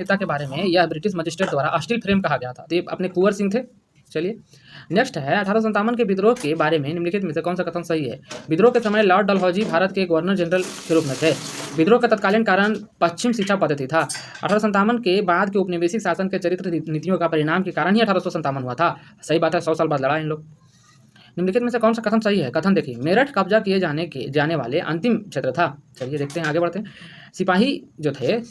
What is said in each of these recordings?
नेता के बारे में यह ब्रिटिश मजिस्ट्रेट द्वारा स्टील फ्रेम कहा गया था। तो ये अपने कुंवर सिंह थे। चलिए नेक्स्ट है 1857 के विद्रोह के बारे में निम्नलिखित में से कौन सा कथन सही है। विद्रोह के समय लॉर्ड डलहौजी भारत के गवर्नर जनरल के रूप में थे। विद्रोह का तत्कालीन कारण पश्चिम शिक्षा पद्धति था। 1857 के बाद के औपनिवेशिक शासन के चरित्र नीतियों का परिणाम के कारण ही 1857 हुआ था। सही बात है, 100 साल बाद लड़ा इन लोग। निम्नलिखित में से कौन सा कथन सही है। कथन देखिए, मेरठ कब्जा किए जाने वाले अंतिम क्षेत्र था। चलिए देखते हैं, आगे बढ़ते हैं। सिपाही जो थे,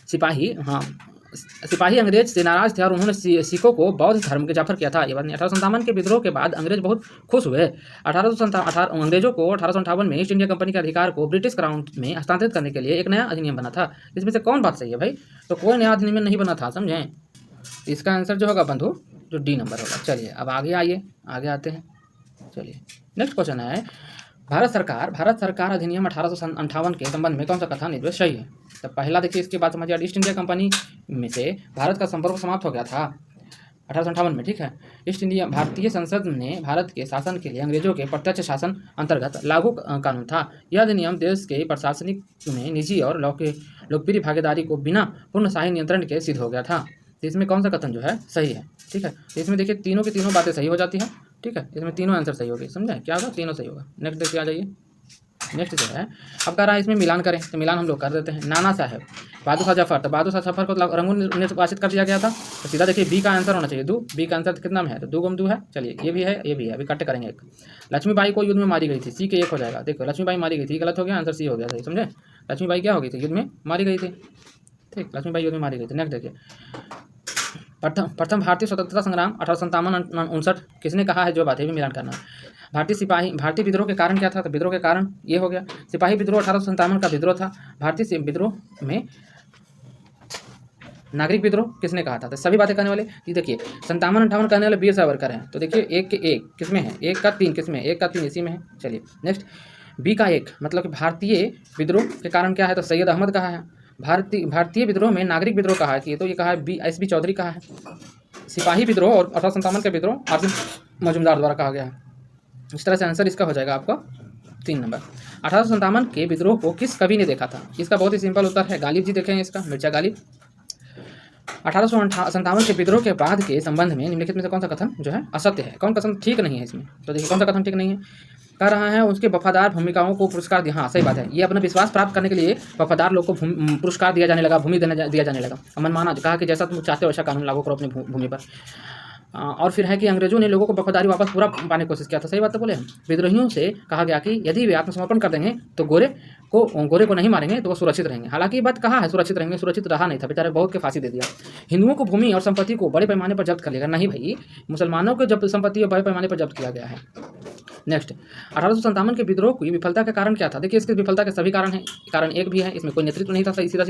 सिपाही अंग्रेज से नाराज थे और उन्होंने सिखों को बौद्ध धर्म के जाफर किया था। ये बात नहीं। 1857 के विद्रोह के बाद अंग्रेज बहुत खुश हुए। अंग्रेजों को 1858 में ईस्ट इंडिया कंपनी के अधिकार को ब्रिटिश क्राउन में हस्तांतरित करने के लिए एक नया अधिनियम बना था। इसमें से कौन बात सही है भाई। तो कोई नया अधिनियम नहीं बना था, समझें। इसका आंसर जो होगा बंधु, जो डी नंबर होगा। चलिए अब आगे आते हैं। चलिए नेक्स्ट क्वेश्चन है, भारत सरकार अधिनियम 1858 के संबंध में कौन सा कथन जो सही है। तो पहला देखिए, इसके बाद समझिए, ईस्ट इंडिया कंपनी में से भारत का संपर्क समाप्त हो गया था 1858 में, ठीक है। ईस्ट इंडिया भारतीय संसद ने भारत के शासन के लिए अंग्रेजों के प्रत्यक्ष शासन अंतर्गत लागू कानून था। यह अधिनियम देश के प्रशासनिक में निजी और लोकप्रिय भागीदारी को बिना पूर्ण शाही नियंत्रण के सिद्ध हो गया था। तो इसमें कौन सा कथन जो है सही है, ठीक है। तो इसमें देखिए तीनों की तीनों बातें सही हो जाती हैं, ठीक है। इसमें तीनों आंसर सही होगी, समझे, क्या होगा, तीनों सही होगा। नेक्स्ट देखिए, आ जाइए। नेक्स्ट जो है, अब कह रहा है इसमें मिलान करें, तो मिलान हम लोग कर देते हैं। नाना साहब, बहादुर शाह जफर, तो बहादुर शाह जफर को रंगून निर्वाचित कर दिया गया था। तो सीधा देखिए बी का आंसर होना चाहिए, दो। बी का आंसर कितना में है, तो 2 गुम 2 है। चलिए ये भी है, ये भी है, अभी कट करेंगे एक। लक्ष्मीबाई को युद्ध में मारी गई थी, सी के 1 हो जाएगा। देखो लक्ष्मीबाई मारी गई थी, गलत हो गया, आंसर सी हो गया, सही समझे। लक्ष्मीबाई क्या हो गई थी, युद्ध में मारी गई थी, ठीक, लक्ष्मीबाई युद्ध में मारी गई थी। नेक्स्ट देखिए, प्रथम भारतीय स्वतंत्रता संग्राम 1857-59 किसने कहा है, जो बात है भी मिलान करना है। भारतीय विद्रोह के कारण क्या था, तो विद्रोह के कारण ये हो गया। सिपाही विद्रोह 1857 का विद्रोह था। भारतीय विद्रोह में नागरिक विद्रोह किसने कहा था। तो सभी बातें करने वाले ये देखिए, 57-58 करने वाले वीर सावरकर हैं। तो देखिए 1 के 1 किसमें है, 1 का 3 किसमें, 1 का 3 इसी में है। चलिए नेक्स्ट, बी का 1 मतलब कि भारतीय विद्रोह के कारण क्या है, तो सैयद अहमद कहा है। भारतीय विद्रोह में नागरिक विद्रोह कहा है, तो ये कहा है एस बी चौधरी कहा है। सिपाही विद्रोह और 1857 का विद्रोह आसिम मजूमदार द्वारा कहा गया है। इस तरह से आंसर इसका हो जाएगा आपका 3 नंबर। 1857 के विद्रोह को किस कवि ने देखा था। इसका बहुत ही सिंपल उत्तर है, गालिब जी देखे हैं इसका, मिर्जा गालिब। 1857 के विद्रोह के बाद के संबंध में निम्नलिखित में से कौन सा कथन जो है असत्य है, कौन कथन ठीक नहीं है इसमें। तो देखिए कौन सा कथन ठीक नहीं है। कह रहा है उसके वफादार भूमिकाओं को पुरस्कार दिया। हाँ सही बात है, ये अपना विश्वास प्राप्त करने के लिए वफादार लोग को पुरस्कार दिया जाने लगा, भूमि दिया जाने लगा। मनमाना कहा कि जैसा तुम चाहते हो वैसा कानून लागू करो अपनी भूमि पर। और फिर है कि अंग्रेजों ने लोगों को वफादारी वापस पूरा पाने की कोशिश किया था। सही बात तो बोले। विद्रोहियों से कहा गया कि यदि वे आत्मसमर्पण कर देंगे तो गोरे को नहीं मारेंगे तो वो सुरक्षित रहेंगे। हालांकि ये बात कहा है सुरक्षित रहेंगे, सुरक्षित रहा नहीं था, बेचारे बहुत के फांसी दे दिया। हिंदुओं को भूमि और संपत्ति को बड़े पैमाने पर जब्त कर लेगा, नहीं भाई, मुसलमानों को जब संपत्ति बड़े पैमाने पर जब्त किया गया है। नेक्स्ट, 1857 के विद्रोह की विफलता का कारण क्या था। देखिए इसकी विफलता के सभी कारण हैं। कारण एक भी है, इसमें कोई नेतृत्व नहीं था सही सीधा।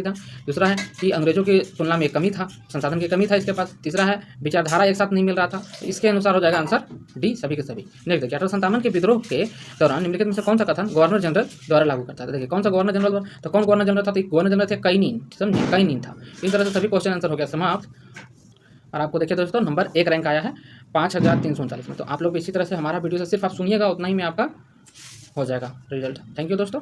दूसरा है कि अंग्रेजों की तुलना में कमी था, संसाधन की कमी था इसके पास। तीसरा है विचारधारा एक साथ नहीं मिल रहा था। इसके अनुसार हो जाएगा आंसर डी, सभी के सभी। नेक्स्ट देखिए, 1857 के विद्रोह के दौरान निम्नलिखित में से कौन सा कथन गवर्नर जनरल द्वारा लागू करता था। देखिए कौन सा गवर्नर जनरल द्वारा, तो कौन गवर्नर जनरल था, तो गवर्नर जनरल थे कैनिन, समझे, कैनिन था। इस तरह से सभी क्वेश्चन आंसर हो गया समाप्त। और आपको देखिए दोस्तों नंबर 1 रैंक आया है 5339 में। तो आप लोग इसी तरह से हमारा वीडियो से सिर्फ आप सुनिएगा, उतना ही में आपका हो जाएगा रिजल्ट। थैंक यू दोस्तों।